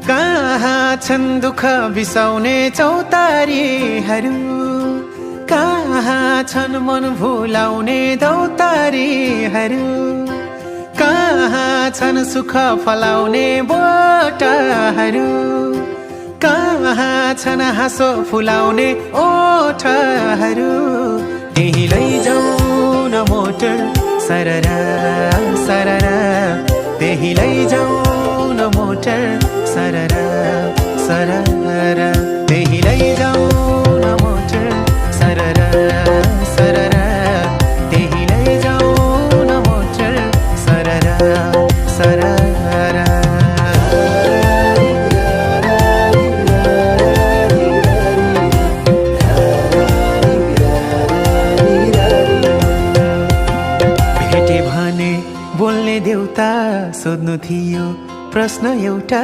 कहाँ छन् दुःख बिसाउने चौतारीहरू, कहाँ छन् मन भुलाउने दौतारीहरू, कहाँ छन् सुख फलाउने बोटहरू, कहाँ छन् हाँसो फुलाउने ओठहरू। त्यही लैजाऊ न मोटर सररा सररा, त्यही लैजाऊ न मोटर सररा सररा, त्यही लैजाऊ न मोटर सररा सररा, त्यही लैजाऊ न मोटर सररा सररा। भेटे भने बोल्ने देउता, सोध्नु थियो प्रश्न एउटा।